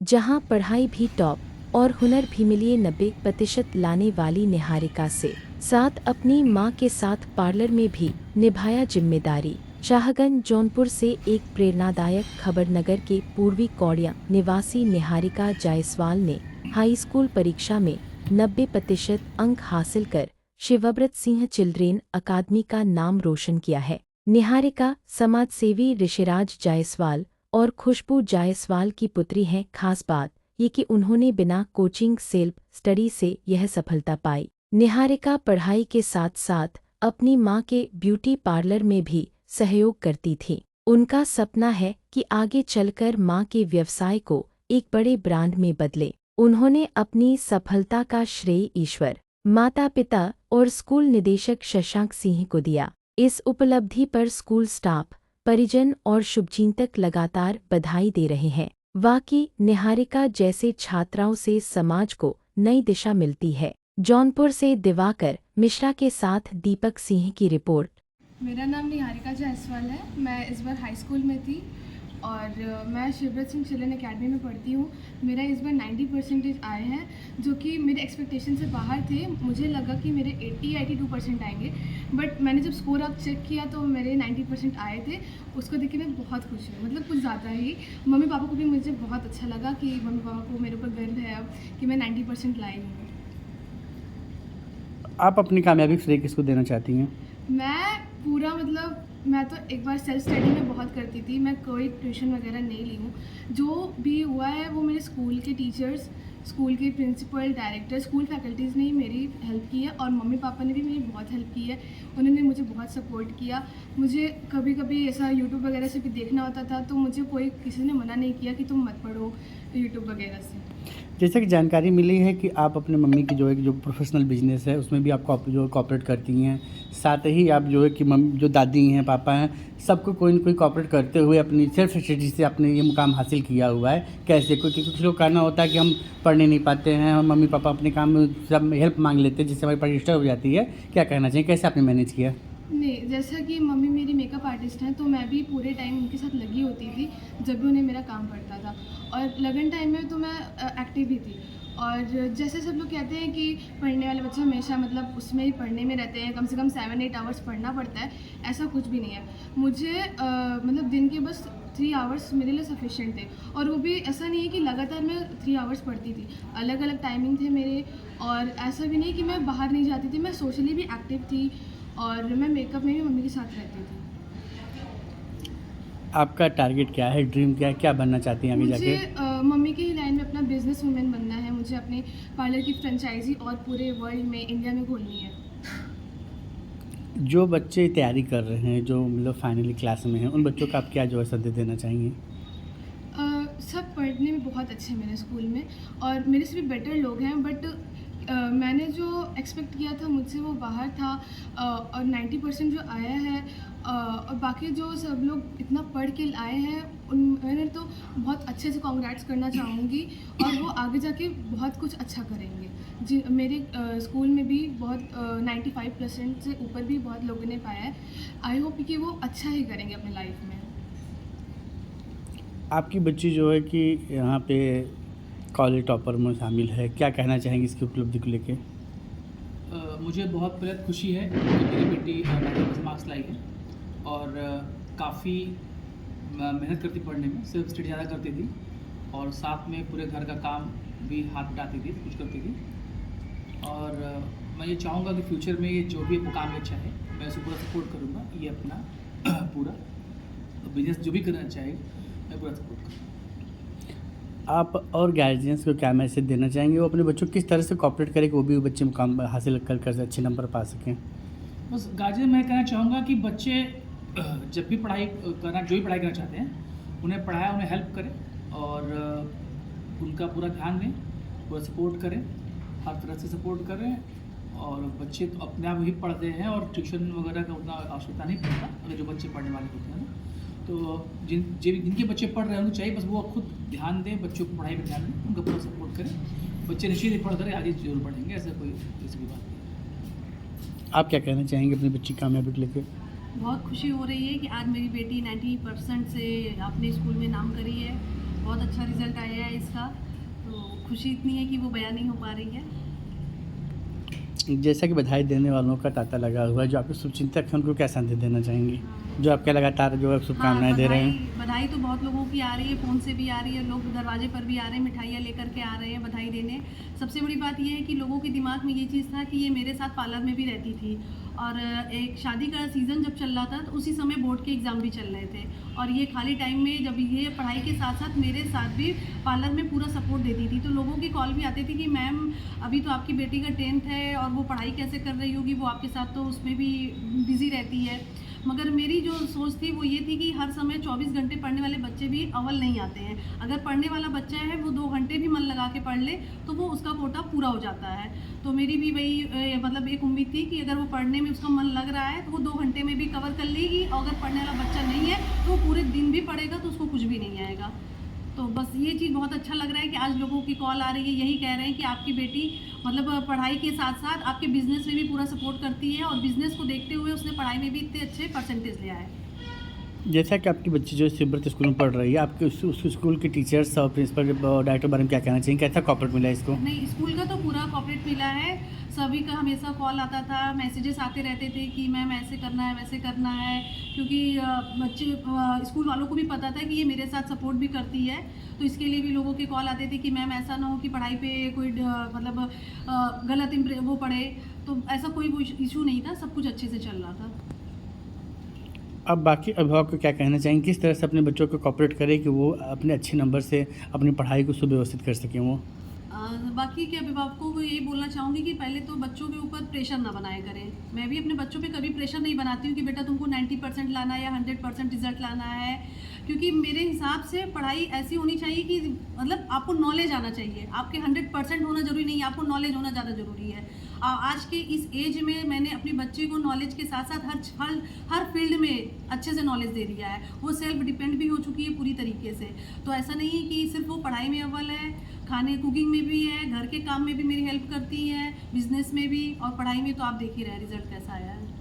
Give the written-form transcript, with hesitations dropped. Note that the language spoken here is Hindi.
जहां पढ़ाई भी टॉप और हुनर भी मिलिए 90% लाने वाली निहारिका से साथ अपनी मां के साथ पार्लर में भी निभाया जिम्मेदारी। शाहगंज जौनपुर से एक प्रेरणादायक खबर। नगर के पूर्वी कौड़िया निवासी निहारिका जायसवाल ने हाई स्कूल परीक्षा में 90% अंक हासिल कर शिवव्रत सिंह चिल्ड्रेन अकादमी का नाम रोशन किया है। निहारिका समाजसेवी ऋषिराज जायसवाल और खुशबू जायसवाल की पुत्री हैं। खास बात ये कि उन्होंने बिना कोचिंग सेल्फ स्टडी से यह सफलता पाई। निहारिका पढ़ाई के साथ साथ अपनी मां के ब्यूटी पार्लर में भी सहयोग करती थी। उनका सपना है कि आगे चलकर मां के व्यवसाय को एक बड़े ब्रांड में बदले। उन्होंने अपनी सफलता का श्रेय ईश्वर, माता पिता और स्कूल निदेशक शशांक सिंह को दिया। इस उपलब्धि पर स्कूल स्टाफ, परिजन और शुभचिंतक लगातार बधाई दे रहे हैं। वाकई निहारिका जैसे छात्राओं से समाज को नई दिशा मिलती है। जौनपुर से दिवाकर मिश्रा के साथ दीपक सिंह की रिपोर्ट। मेरा नाम निहारिका जायसवाल है। मैं इस बार हाई स्कूल में थी और मैं शिवव्रत सिंह चिल्ड्रेन अकेडमी में पढ़ती हूँ। मेरा इस बार 90% आए हैं, जो कि मेरे एक्सपेक्टेशन से बाहर थे। मुझे लगा कि मेरे 82% आएंगे, बट मैंने जब स्कोर अब चेक किया तो मेरे 90% आए थे। उसको देख के मैं बहुत खुश हूँ, मतलब कुछ ज़्यादा ही। मम्मी पापा को भी मुझे बहुत अच्छा लगा कि मम्मी पापा को मेरे ऊपर गर्व है अब कि मैं 90% लाई हूँ। आप अपनी कामयाबी का श्रेय किसको देना चाहती हैं? मैं पूरा मतलब मैं तो एक बार सेल्फ स्टडी में बहुत करती थी। मैं कोई ट्यूशन वगैरह नहीं ली हूँ। जो भी हुआ है वो मेरे स्कूल के टीचर्स, स्कूल के प्रिंसिपल, डायरेक्टर, स्कूल फैकल्टीज़ ने ही मेरी हेल्प की है और मम्मी पापा ने भी मेरी बहुत हेल्प की है। उन्होंने मुझे बहुत सपोर्ट किया। मुझे कभी कभी ऐसा यूट्यूब वगैरह से भी देखना होता था तो मुझे कोई किसी ने मना नहीं किया कि तुम मत पढ़ो यूट्यूब वगैरह से। जैसे कि जानकारी मिली है कि आप अपने मम्मी की जो प्रोफेशनल बिजनेस है उसमें भी आप कोऑपरेट करती हैं, साथ ही आप जो है कि मम्मी जो दादी हैं, पापा हैं, सबको कोई न कोई कोऑपरेट करते हुए अपनी सेल्फ स्टडी से आपने ये मुकाम हासिल किया हुआ है। कैसे? क्योंकि कुछ लोग कहना होता है कि हम पढ़ने नहीं पाते हैं, हम मम्मी पापा अपने काम में सब हेल्प मांग लेते हैं जिससे हमारी पढ़ाई डिस्टर्ब हो जाती है। क्या कहना चाहिए, कैसे आपने मैनेज किया? नहीं, जैसा कि मम्मी मेरी मेकअप आर्टिस्ट हैं तो मैं भी पूरे टाइम उनके साथ लगी होती थी जब भी उन्हें मेरा काम पड़ता था। और लगन टाइम में तो मैं एक्टिव भी थी। और जैसे सब लोग कहते हैं कि पढ़ने वाले बच्चे हमेशा मतलब उसमें ही पढ़ने में रहते हैं, कम से कम 7-8 आवर्स पढ़ना पड़ता है, ऐसा कुछ भी नहीं है। मुझे मतलब दिन के बस 3 आवर्स मेरे लिए सफिशिएंट थे। और वो भी ऐसा नहीं है कि लगातार मैं 3 आवर्स पढ़ती थी, अलग अलग टाइमिंग थे मेरे। और ऐसा भी नहीं कि मैं बाहर नहीं जाती थी, मैं सोशली भी एक्टिव थी और मैं मेकअप में भी मम्मी के साथ रहती थी। आपका टारगेट क्या है, ड्रीम क्या है, क्या बनना चाहती हैं आगे मुझे जाके? मम्मी की ही लाइन में अपना बिजनेस वूमेन बनना है। मुझे अपने पार्लर की फ्रेंचाइजी और पूरे वर्ल्ड में, इंडिया में खोलनी है। जो बच्चे तैयारी कर रहे हैं, जो मतलब फाइनली क्लास में हैं, उन बच्चों को आप क्या जो है संदेश देना चाहेंगे? सब पढ़ने में बहुत अच्छे हैं मेरे स्कूल में और मेरे से भी बेटर लोग हैं, बट मैंने जो एक्सपेक्ट किया था मुझसे वो बाहर था। और 90% जो आया है, और बाकी जो सब लोग इतना पढ़ के आए हैं उन मैंने तो बहुत अच्छे से कॉन्ग्रेट्स करना चाहूँगी। और वो आगे जाके बहुत कुछ अच्छा करेंगे। जी, मेरे स्कूल में भी बहुत 95% से ऊपर भी बहुत लोगों ने पाया है। आई होप कि वो अच्छा ही करेंगे अपनी लाइफ में। आपकी बच्ची जो है कि यहाँ पे कॉलेज टॉपर में शामिल है, क्या कहना चाहेंगे इसकी उपलब्धि को लेके? मुझे बहुत बेहद खुशी है कि मेरी बेटी 90% मार्क्स लाई है और काफ़ी मेहनत करती पढ़ने में, सेल्फ स्टडी ज़्यादा करती थी और साथ में पूरे घर का काम भी हाथ बटाती थी, कुछ करती थी। और मैं ये चाहूँगा कि फ्यूचर में ये जो भी मुकाम अच्छा है मैं उसे पूरा सपोर्ट करूँगा। ये अपना पूरा बिजनेस जो भी करना चाहेगा मैं पूरा सपोर्ट करूँगा। आप और गार्जियंस को क्या मैसेज देना चाहेंगे, वो अपने बच्चों को किस तरह से कोऑपरेट करें कि वो भी बच्चे मुकाम हासिल कर अच्छे नंबर पा सकें? बस गार्जियन मैं कहना चाहूँगा कि बच्चे जब भी पढ़ाई करना, जो भी पढ़ाई करना चाहते हैं उन्हें पढ़ाएं, उन्हें हेल्प करें और उनका पूरा ध्यान दें, पूरा सपोर्ट करें, हर तरह से सपोर्ट करें। और बच्चे तो अपने आप ही पढ़ते हैं और ट्यूशन वगैरह का उतना आवश्यकता नहीं पड़ता अगर जो बच्चे पढ़ने वाले होते हैं ना। तो जिनके बच्चे पढ़ रहे हैं उनको चाहिए बस वो खुद ध्यान दें, बच्चों को पढ़ाई पर ध्यान दें, उनका पूरा सपोर्ट करें। बच्चे निश्चित ही पढ़ करें, आगे जरूर पढ़ेंगे, ऐसा कोई ऐसी भी बात नहीं। आप क्या कहना चाहेंगे अपनी बच्ची की कामयाबी को लेकर? बहुत खुशी हो रही है कि आज मेरी बेटी 90% से अपने स्कूल में नाम करी है बहुत अच्छा रिजल्ट आया है इसका, तो खुशी इतनी है कि वो बयान नहीं हो पा रही है। जैसा कि बधाई देने वालों का तांता लगा हुआ है, जो आपके शुभचिंतक हैं उनको क्या संदेश देना चाहेंगी, जो आपके लगातार जो है शुभकामनाएं दे रहे हैं? बधाई तो बहुत लोगों की आ रही है, फ़ोन से भी आ रही है, लोग दरवाजे पर भी आ रहे हैं, मिठाइयाँ लेकर के आ रहे हैं बधाई देने। सबसे बड़ी बात ये है कि लोगों के दिमाग में ये चीज़ था कि ये मेरे साथ पार्लर में भी रहती थी, और एक शादी का सीज़न जब चल रहा था तो उसी समय बोर्ड के एग्ज़ाम भी चल रहे थे, और ये खाली टाइम में जब ये पढ़ाई के साथ साथ मेरे साथ भी पार्लर में पूरा सपोर्ट देती थी। तो लोगों की कॉल भी आती थी कि मैम अभी तो आपकी बेटी का 10th है और वो पढ़ाई कैसे कर रही होगी, वो आपके साथ तो उसमें भी बिज़ी रहती है। मगर मेरी जो सोच थी वो ये थी कि हर समय 24 घंटे पढ़ने वाले बच्चे भी अव्वल नहीं आते हैं। अगर पढ़ने वाला बच्चा है वो 2 घंटे भी मन लगा के पढ़ ले तो वो उसका कोटा पूरा हो जाता है। तो मेरी भी वही मतलब एक उम्मीद थी कि अगर वो पढ़ने में उसका मन लग रहा है तो वो 2 घंटे में भी कवर कर लेगी, और अगर पढ़ने वाला बच्चा नहीं है तो वो पूरे दिन भी पढ़ेगा तो उसको कुछ भी नहीं आएगा। तो बस ये चीज़ बहुत अच्छा लग रहा है कि आज लोगों की कॉल आ रही है, यही कह रहे हैं कि आपकी बेटी मतलब पढ़ाई के साथ साथ आपके बिज़नेस में भी पूरा सपोर्ट करती है, और बिज़नेस को देखते हुए उसने पढ़ाई में भी इतने अच्छे परसेंटेज लिया है। जैसा कि आपकी बच्ची जो शिवव्रत स्कूल में पढ़ रही है, आपके उस स्कूल के टीचर्स और प्रिंसिपल डायरेक्टर बारे में क्या कहना चाहिए, कैसा कॉपरेट मिला इसको? नहीं, स्कूल का तो पूरा कॉपरेट मिला है, सभी का हमेशा कॉल आता था, मैसेजेस आते रहते थे कि मैम ऐसे करना है वैसे करना है, क्योंकि बच्चे स्कूल वालों को भी पता था कि ये मेरे साथ सपोर्ट भी करती है, तो इसके लिए भी लोगों के कॉल आते थे कि मैम ऐसा ना हो कि पढ़ाई पे कोई मतलब गलत वो पढ़े, तो ऐसा कोई इशू नहीं था, सब कुछ अच्छे से चल रहा था। अब बाकी अभिभावक को क्या कहना चाहेंगे, किस तरह से अपने बच्चों को कॉपरेट करें कि वो अपने अच्छे नंबर से अपनी पढ़ाई को सुव्यवस्थित कर सकें वो? बाकी के अभिभावकों को यही बोलना चाहूँगी कि पहले तो बच्चों के ऊपर प्रेशर ना बनाया करें। मैं भी अपने बच्चों पे कभी प्रेशर नहीं बनाती हूँ कि बेटा तुमको 90% लाना है या 100% रिजल्ट लाना है, क्योंकि मेरे हिसाब से पढ़ाई ऐसी होनी चाहिए कि मतलब आपको नॉलेज आना चाहिए। आपके 100% होना ज़रूरी नहीं है, आपको नॉलेज होना ज़्यादा ज़रूरी है। आज के इस एज में मैंने अपने बच्चे को नॉलेज के साथ साथ हर फील्ड में अच्छे से नॉलेज दे दिया है। वो सेल्फ डिपेंड भी हो चुकी है पूरी तरीके से। तो ऐसा नहीं है कि सिर्फ वो पढ़ाई में अव्वल है, खाने कुकिंग में भी है, घर के काम में भी मेरी हेल्प करती है, बिजनेस में भी, और पढ़ाई में तो आप देख ही रहे हैं रिजल्ट कैसा आया है।